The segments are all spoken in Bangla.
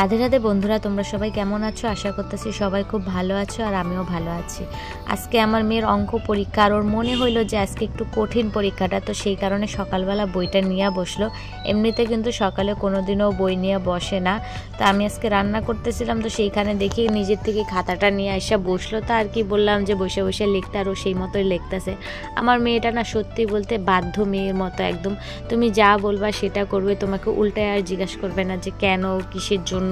রাধে রাধে বন্ধুরা, তোমরা সবাই কেমন আছো? আশা করতেছি সবাই খুব ভালো আছো আর আমিও ভালো আছি। আজকে আমার মেয়ের অঙ্ক পরীক্ষা, আর ওর মনে হইলো যে আজকে একটু কঠিন পরীক্ষাটা, তো সেই কারণে সকালবেলা বইটা নিয়ে বসলো। এমনিতে কিন্তু সকালে কোনোদিনও বই নিয়ে বসে না। তো আমি আজকে রান্না করতেছিলাম, তো সেইখানে দেখি নিজের থেকে খাতাটা নিয়ে এসে বসলো। তো আর কি বললাম যে বসে বসে লিখতে, আর ও সেই মতোই লিখতেছে। আমার মেয়েটা না সত্যি বলতে বাধ্য মেয়ের মতো একদম, তুমি যা বলবা সেটা করবে, তোমাকে উল্টায় আর জিজ্ঞাসা করবে না যে কেন কিসের জন্য।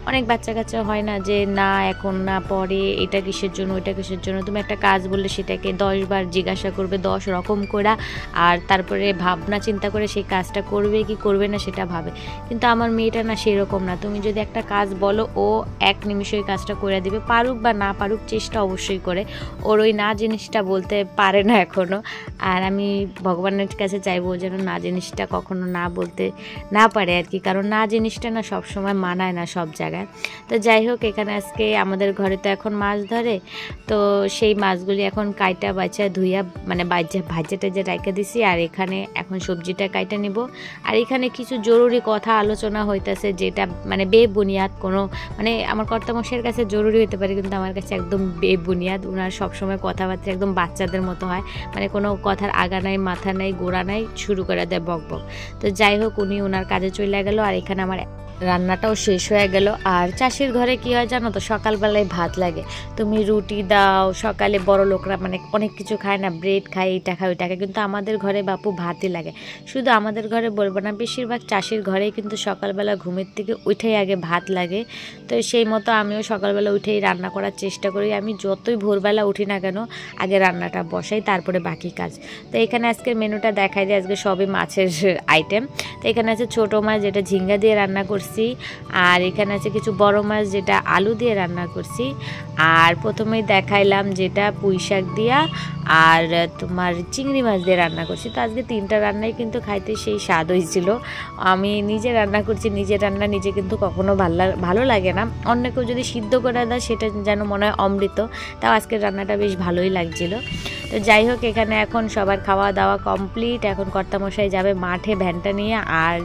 অনেক বাচ্চা কাচ্চা হয় না যে না এখন না পরে, এটা কিসের জন্য ওইটা কিসের জন্য। তুমি একটা কাজ বললে সেটাকে 10 বার জিজ্ঞাসা করবে, 10 রকম করে, আর তারপরে ভাবনা চিন্তা করে সেই কাজটা করবে কি করবে না সেটা ভাবে। কিন্তু আমার মেয়েটা না সেরকম না, তুমি যদি একটা কাজ বলো ও 1 নিমিষে ওই কাজটা করে দিবে, পারুক বা না পারুক চেষ্টা অবশ্যই করে। ওর ওই না জিনিসটা বলতে পারে না এখনও। আর আমি ভগবানের কাছে চাইবো যেন না জিনিসটা কখনো না বলতে না পারে আর কি, কারণ না জিনিসটা না সবসময় মানায় না সব জায়গায়। তো যাই হোক, এখানে আজকে আমাদের ঘরে তো এখন মাছ ধরে, তো সেই মাছগুলি এখন কাইটা বাচ্চা ধুইয়া মানে ভাজ্যাটা যে রেখে দিছি, আর এখানে এখন সবজিটা কাইটা নিব। আর এখানে কিছু জরুরি কথা আলোচনা হইতেছে, যেটা মানে বেবুনিয়াদ কোনো, মানে আমার কর্তামশের কাছে জরুরি হতে পারে কিন্তু আমার কাছে একদম বেবুনিয়াদ। ওনার সবসময় কথাবার্তা একদম বাচ্চাদের মতো হয়, মানে কোনো কথার আগা নাই মাথা নাই গোড়া নাই, শুরু করে দেয় বক বক। তো যাই হোক, উনি ওনার কাজে চলে গেল, আর এখানে আমার রান্নাটাও শেষ হয়ে গেল। আর চাষির ঘরে কি হয় জানো তো, সকালবেলায় ভাত লাগে। তুমি রুটি দাও, সকালে বড় লোকরা মানে অনেক কিছু খায় না, ব্রেড খায়, এইটা খায় ওইটা খায়, কিন্তু আমাদের ঘরে বাপু ভাতই লাগে। শুধু আমাদের ঘরে বলবো না, বেশিরভাগ চাষির ঘরেই কিন্তু সকালবেলা ঘুমের থেকে উঠেই আগে ভাত লাগে। তো সেই মতো আমিও সকালবেলা উঠেই রান্না করার চেষ্টা করি। আমি যতই ভোরবেলা উঠি না কেন, আগে রান্নাটা বসাই, তারপরে বাকি কাজ। তো এখানে আজকের মেনুটা দেখাই যে আজকে সবই মাছের আইটেম। তো এখানে আছে ছোটো মাছ, যেটা ঝিঙ্গা দিয়ে রান্না করছি, আর এখানে আছে কিছু বড় মাছ যেটা আলু দিয়ে রান্না করছি, আর প্রথমেই দেখাইলাম যেটা পুঁই শাক দিয়া আর তোমার চিংড়ি মাছ দিয়ে রান্না করছি। তো আজকে 3টা রান্নাই কিন্তু খাইতে সেই স্বাদ হয়েছিল। আমি নিজে রান্না করছি, নিজের রান্না নিজে কিন্তু কখনো ভালো লাগে না, অন্য কেউ যদি সিদ্ধ করে দেয় সেটা যেন মনে হয় অমৃত। তাও আজকের রান্নাটা বেশ ভালোই লাগছিল। তো যাই হোক, এখানে এখন সবার খাওয়া দাওয়া কমপ্লিট। এখন কর্তামশাই যাবে মাঠে ভ্যানটা নিয়ে, আর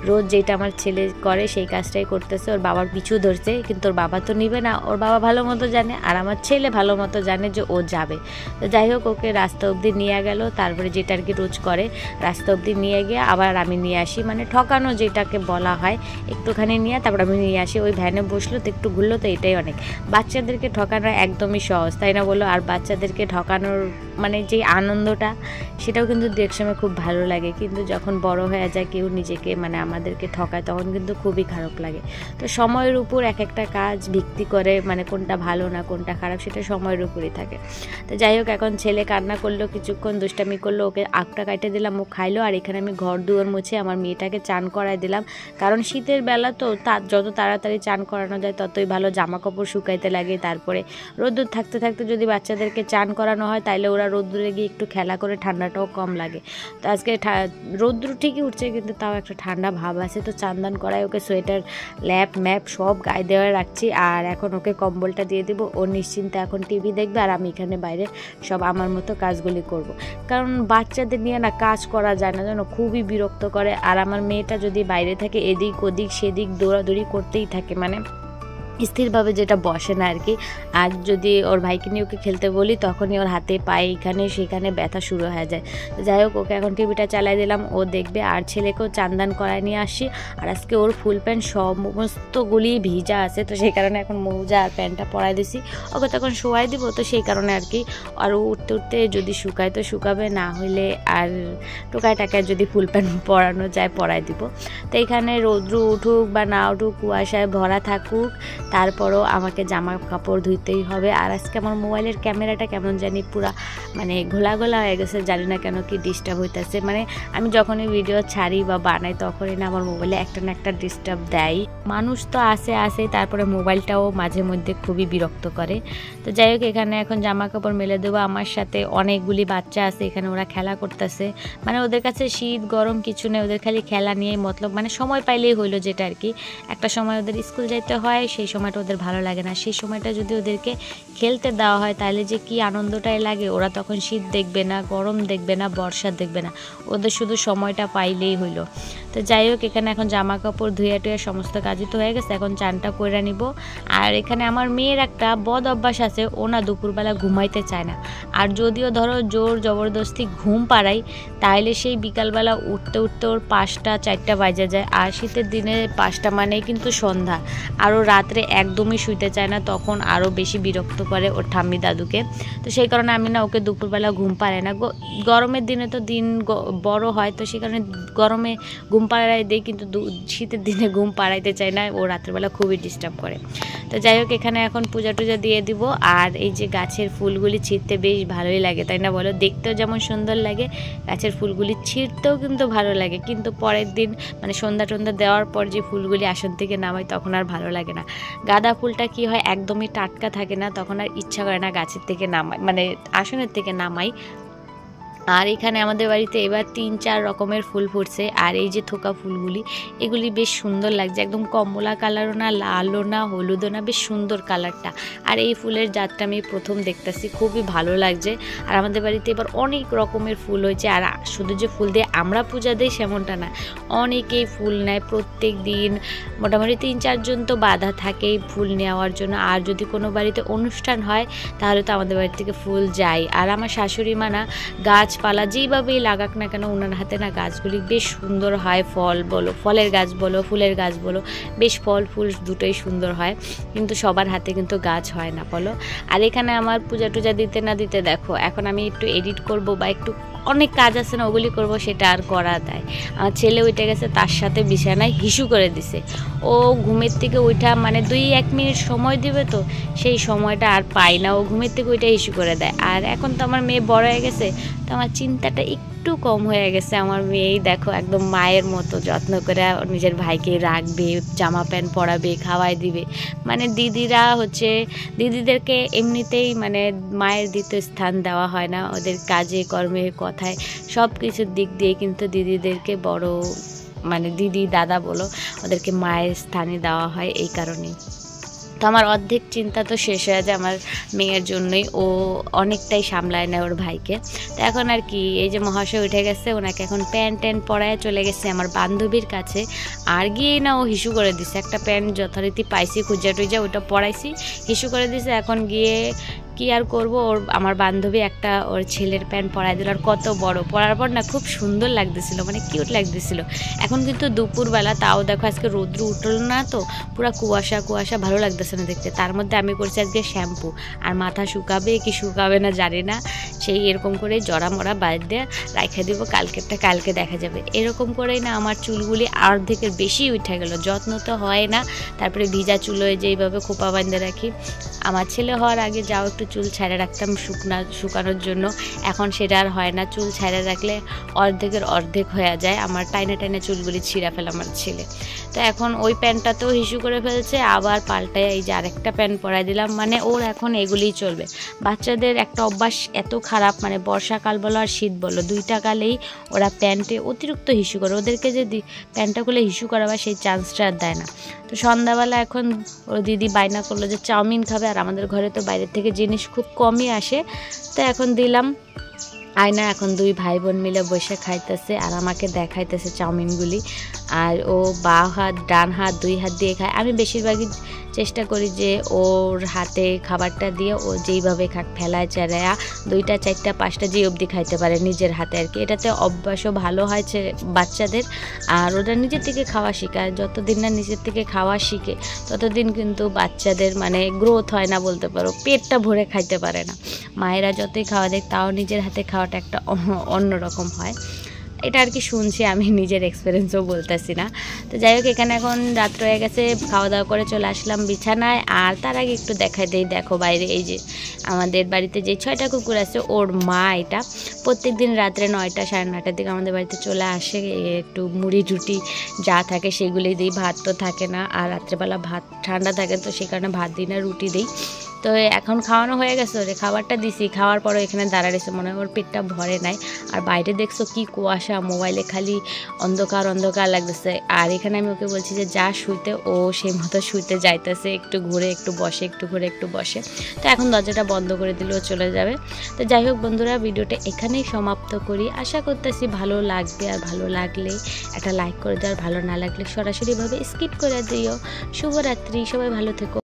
রোজ যেটা আমার ছেলে করে সেই কাজটাই করতেছে। ওর বাবার পিছু ধরছে, কিন্তু ওর বাবা তো নিবে না, ওর বাবা ভালো মতো জানে, আর আমার ছেলে ভালো মতো জানে যে ও যাবে। তো যাই হোক, ওকে রাস্তা অবধি নিয়ে গেল, তারপরে যেটা আর কি রোজ করে রাস্তা অবধি নিয়ে গিয়ে আবার আমি নিয়ে আসি, মানে ঠকানো যেটাকে বলা হয়, একটুখানি নিয়ে তারপর আমি নিয়ে আসি। ওই ভ্যানে বসলো তো একটু ঘুরলো, তো এটাই অনেক। বাচ্চাদেরকে ঠকানো একদমই সহজ, তাই না বলো? আর বাচ্চাদেরকে ঠকানোর মানে যে আনন্দটা, সেটাও কিন্তু এক সময় খুব ভালো লাগে, কিন্তু যখন বড় হয়ে যায় কেউ নিজেকে মানে আমাদেরকে ঠকায়, তখন কিন্তু খুবই খারাপ লাগে। তো সময়ের উপর এক একটা কাজ ভিত্তি করে, মানে কোনটা ভালো না কোনটা খারাপ সেটা সময়ের উপরই থাকে। তো যাই হোক, এখন ছেলে কান্না করলো, কিছুক্ষণ দুষ্টামি করলো, ওকে আঁকটা কাটে দিলাম, ও খাইলো। আর এখানে আমি ঘর দুয়ার মুছে আমার মেয়েটাকে চান করায় দিলাম, কারণ শীতের বেলা তো যত তাড়াতাড়ি চান করানো যায় ততই ভালো, জামা কাপড় শুকাইতে লাগে। তারপরে রোদ্দুর থাকতে থাকতে যদি বাচ্চাদেরকে চান করানো হয়, তাইলে ওরা রোদ্দুরে গিয়ে একটু খেলা করে ঠান্ডাটাও কম লাগে। তো আজকে রোদ্দুর ঠিকই উঠছে, কিন্তু তাও একটা ঠান্ডা ভাব আছে। তো চান্দান করায় ওকে সোয়েটার ল্যাপ ম্যাপ সব গায়ে দেওয়া রাখছি, আর এখন ওকে কম্বলটা দিয়ে দেবো। ও নিশ্চিন্তে এখন টিভি দেখবে, আর আমি এখানে বাইরে সব আমার মতো কাজগুলি করব। কারণ বাচ্চাদের নিয়ে না কাজ করা যায় না জানো, খুবই বিরক্ত করে। আর আমার মেয়েটা যদি বাইরে থাকে, এদিক ওদিক সেদিক দৌড়াদৌড়ি করতেই থাকে, মানে স্থিরভাবে যেটা বসে না আর কি। আর যদি ওর ভাইকে নিয়ে ওকে খেলতে বলি, তখনই ওর হাতে পায়ে এখানে সেখানে ব্যথা শুরু হয়ে যায়। তো যাই হোক, ওকে এখন টিভিটা চালাই দিলাম, ও দেখবে। আর ছেলেকেও চান্দান করায় নিয়ে আসি, আর আজকে ওর ফুল প্যান্ট সমস্তগুলি ভিজা আছে, তো সেই কারণে এখন মোজা আর প্যান্টটা পরাই দিছি। ওকে তখন শোয়াই দিব, তো সেই কারণে আর কি। আর উঠতে উঠতে যদি শুকায় তো শুকাবে, না হইলে আর টোকায় টাকায় যদি ফুল প্যান্ট পরানো যায় পরাই দিব। তো এখানে রৌদ্র উঠুক বা না উঠুক, কুয়াশায় ভরা থাকুক, তারপরও আমাকে জামা কাপড় ধুইতেই হবে। আর আজকে আমার মোবাইলের ক্যামেরাটা কেমন জানি পুরা মানে ঘোলা ঘোলা হয়ে গেছে, জানি না কেন কি ডিস্টার্ব হইতেছে। মানে আমি যখনই ভিডিও ছাড়ি বা বানাই, তখনই না আমার মোবাইলে একটা না একটা ডিস্টার্ব দেয়। মানুষ তো আসে, তারপরে মোবাইলটাও মাঝে মধ্যে খুবই বিরক্ত করে। তো যাই হোক, এখানে এখন জামা কাপড় মেলে দেবো। আমার সাথে অনেকগুলি বাচ্চা আছে, এখানে ওরা খেলা করতেছে, মানে ওদের কাছে শীত গরম কিছু নেই, ওদের খালি খেলা নিয়েই মতলব, মানে সময় পাইলেই হইলো, যেটা আর কি। একটা সময় ওদের স্কুল যাইতে হয়, সেই সময়টা ওদের ভালো লাগে না। সেই সময়টা যদি ওদেরকে খেলতে দেওয়া হয় তাহলে যে কি আনন্দটাই লাগে। ওরা তখন শীত দেখবে না, গরম দেখবে না, বর্ষা দেখবে না, ওদের শুধু সময়টা পাইলেই হইলো। তো যাই হোক, এখানে এখন জামা কাপড় ধুয়ে টুয়ে সমস্ত কাজই তো হয়ে গেছে, এখন চানটা করে নিব। আর এখানে আমার মেয়ের একটা বদ অভ্যাস আছে, ও না দুপুরবেলা ঘুমাইতে চায় না। আর যদিও ধরো জোর জবরদস্তি ঘুম পাড়াই, তাহলে সেই বিকালবেলা উঠতে উঠতে ওর 5টা 4টা বাজে যায়। আর শীতের দিনে 5টা মানেই কিন্তু সন্ধ্যা। আরও রাত্রে একদমই শুইতে চায় না, তখন আরও বেশি বিরক্ত করে ওর ঠাম্মি দাদুকে। তো সেই কারণে আমি না ওকে দুপুরবেলা ঘুম পাড়াই না। গরমের দিনে তো দিন বড় হয়, তো সেই কারণে গরমে ঘুম পাড়াই দিই, কিন্তু শীতের দিনে ঘুম পাড়াইতে চাই না, ও রাত্রেবেলা খুবই ডিস্টার্ব করে। তো যাই হোক, এখানে এখন পূজা টুজা দিয়ে দিব। আর এই যে গাছের ফুলগুলি ছিঁড়তে বেশ ভালোই লাগে, তাই না বলো? দেখতেও যেমন সুন্দর লাগে, গাছের ফুলগুলি ছিঁড়তেও কিন্তু ভালো লাগে। কিন্তু পরের দিন মানে সন্ধ্যা টন্ধ্যা দেওয়ার পর যে ফুলগুলি আসন থেকে নামাই, তখন আর ভালো লাগে না। গাঁদা ফুলটা কি হয়, একদমই টাটকা থাকে না, তখন আর ইচ্ছা করে না গাছের থেকে নামাই, মানে আসনের থেকে নামাই। আর এখানে আমাদের বাড়িতে এবার 3-4 রকমের ফুল ফুটছে। আর এই যে থোকা ফুলগুলি, এগুলি বেশ সুন্দর লাগছে, একদম কমলা কালারও না, লালও না, হলুদও না, বেশ সুন্দর কালারটা। আর এই ফুলের জাতটা আমি প্রথম দেখতেছি, খুবই ভালো লাগছে। আর আমাদের বাড়িতে এবার অনেক রকমের ফুল হয়েছে। আর শুধু যে ফুল দিয়ে আমরা পূজা দিই সেমনটা না, অনেকেই ফুল নেয় প্রত্যেক দিন। মোটামুটি 3-4 জন তো বাধা থাকেই ফুল নেওয়ার জন্য। আর যদি কোনো বাড়িতে অনুষ্ঠান হয় তাহলে তো আমাদের বাড়ি থেকে ফুল যায়। আর আমার শাশুড়ি মা না গাছপালা যেইভাবেই লাগাক না কেন, ওনার হাতে না গাছগুলি বেশ সুন্দর হয়। ফল বলো, ফলের গাছ বলো, ফুলের গাছ বলো, বেশ ফল ফুল দুটোই সুন্দর হয়। কিন্তু সবার হাতে কিন্তু গাছ হয় না বলো। আর এখানে আমার পূজা টুজা দিতে না দিতে দেখো, এখন আমি একটু এডিট করব বা একটু অনেক কাজ আছে না, ওগুলি করব, সেটা আর করা দেয়। আমার ছেলে উঠে গেছে, তার সাথে বিছানায় হিসু করে দিছে। ও ঘুমের থেকে উঠা মানে 2-1 মিনিট সময় দিবে, তো সেই সময়টা আর পাই না, ও ঘুমের থেকে ওইটা হিসু করে দেয়। আর এখন তো আমার মেয়ে বড় হয়ে গেছে, তো আমার চিন্তাটা একটু কম হয়ে গেছে। আমার মেয়েই দেখো একদম মায়ের মতো যত্ন করে নিজের ভাইকে রাখবে, জামা প্যান্ট পরাবে, খাওয়াই দিবে। মানে দিদিরা হচ্ছে, দিদিদেরকে এমনিতেই মানে মায়ের দ্বিতীয় স্থান দেওয়া হয় না, ওদের কাজে কর্মে কথায় সব কিছুর দিক দিয়ে কিন্তু দিদিদেরকে বড়, মানে দিদি দাদা বলো, ওদেরকে মায়ের স্থানে দেওয়া হয়। এই কারণেই তো আমার অর্ধেক চিন্তা তো শেষ হয়ে যায় আমার মেয়ের জন্যই, ও অনেকটাই সামলায় নেয় ওর ভাইকে। তো এখন আর কি, এই যে মহাশয় উঠে গেছে, ওনাকে এখন প্যান্ট ট্যান্ট পরায় চলে গেছে আমার বান্ধবীর কাছে। আর গিয়েই না ও হিসু করে দিছে, একটা প্যান্ট যথারীতি পাইছি খুঁজা টুজা, ওটা পরাইছি, হিসু করে দিছে। এখন গিয়ে কি আর করব, ওর আমার বান্ধবী একটা ওর ছেলের প্যান্ট পরাই দিল। আর কত বড়, পরার পর না খুব সুন্দর লাগতেছিল, মানে কিউট লাগতেছিল। এখন কিন্তু দুপুরবেলা, তাও দেখো আজকে রৌদ্র উঠল না, তো পুরো কুয়াশা কুয়াশা, ভালো লাগতেছে না দেখতে। তার মধ্যে আমি করছি আজকে শ্যাম্পু, আর মাথা শুকাবে কি শুকাবে না জানি না, সেই এরকম করে জড়া মরা বাদ দিয়ে রাখা দিব, কালকেরটা কালকে দেখা যাবে। এরকম করেই না আমার চুলগুলি অর্ধেকের বেশি উঠে গেল, যত্ন তো হয় না। তারপরে ভিজা চুলোয় যেইভাবে খোপা বাঁধে রাখি, আমার ছেলে হওয়ার আগে যাও একটু চুল ছাড়া রাখতাম শুকানোর জন্য, এখন সেটা আর হয় না। চুল ছাড়া রাখলে অর্ধেকের অর্ধেক হয়ে যায়, আমার টাইনে টাইনে চুলগুলি ছিঁড়া ফেলে আমার ছেলে। তো এখন ওই প্যান্টটাতেও হিসু করে ফেলছে, আবার পাল্টায় এই যে আরেকটা প্যান্ট পরাই দিলাম। মানে ওর এখন এগুলিই চলবে। বাচ্চাদের একটা অভ্যাস এত খারাপ, মানে বর্ষাকাল বলো আর শীত বলো, 2টা কালেই ওরা প্যান্টে অতিরিক্ত হিসু করে। ওদেরকে যদি প্যান্টটা খুলে হিসু করাবা, সেই চান্সটা আর দেয় না। তো সন্ধ্যাবেলা এখন ওর দিদি বায়না করলো যে চাউমিন খাবে, আর আমাদের ঘরে তো বাইরের থেকে জিনিস খুব কমই আসে। তো এখন দিলাম আয়না, এখন 2 ভাই বোন মিলে বসে খাইতেছে আর আমাকে দেখাইতেছে চাউমিনগুলি। আর ও বাঁ হাত ডান হাত 2 হাত দিয়ে খায়। আমি বেশিরভাগই চেষ্টা করি যে ওর হাতে খাবারটা দিয়ে ও যেইভাবে খাক, ফেলায় চেরায়া 2টা 4টা 5টা যে অবধি খাইতে পারে নিজের হাতে আর কি। এটাতে অভ্যাসও ভালো হয় বাচ্চাদের, আর ওরা নিজের থেকে খাওয়া শেখায়। যতদিন না নিজের থেকে খাওয়া শিখে ততদিন কিন্তু বাচ্চাদের মানে গ্রোথ হয় না বলতে পারো, পেটটা ভরে খাইতে পারে না। মায়েরা যতই খাওয়া দেয়, তাও নিজের হাতে খাওয়াটা একটা অন্যরকম হয়। এটা আর কি শুনছি, আমি নিজের এক্সপিরিয়েন্সও বলতেছি না। তো যাই হোক, এখানে এখন রাত্র হয়ে গেছে, খাওয়া দাওয়া করে চলে আসলাম বিছানায়। আর তার আগে একটু দেখাই দেই, দেখো বাইরে এই যে আমাদের বাড়িতে যে 6টা কুকুর আছে, ওর মা এটা প্রত্যেক দিন রাত্রে 9টা 9:30টার দিকে আমাদের বাড়িতে চলে আসে। একটু মুড়ি রুটি যা থাকে সেগুলি দিই, ভাত তো থাকে না। আর রাত্রেবেলা ভাত ঠান্ডা থাকে, তো সেই কারণে ভাত দিই না, রুটি দিই। তো এখন খাওয়ানো হয়ে গেছে, ওরে খাবারটা দিছি, খাওয়ার পরে এখানে দাঁড়া রয়েছে, মনে হয় ওর পেটটা ভরে নাই। আর বাইরে দেখছো কি কুয়াশা, মোবাইলে খালি অন্ধকার অন্ধকার লাগতেছে। আর এখানে আমি ওকে বলছি যে যা শুইতে, ও সেই মতো শুইতে যাইতেছে, একটু ঘুরে একটু বসে, একটু ঘুরে একটু বসে। তো এখন দরজাটা বন্ধ করে দিলেও চলে যাবে। তো যাই হোক বন্ধুরা, ভিডিওটা এখানেই সমাপ্ত করি। আশা করতেছি ভালো লাগবে, আর ভালো লাগলে একটা লাইক করে দাও, আর ভালো না লাগলে সরাসরিভাবে স্কিপ করে দিও। শুভরাত্রি, সবাই ভালো থেকো।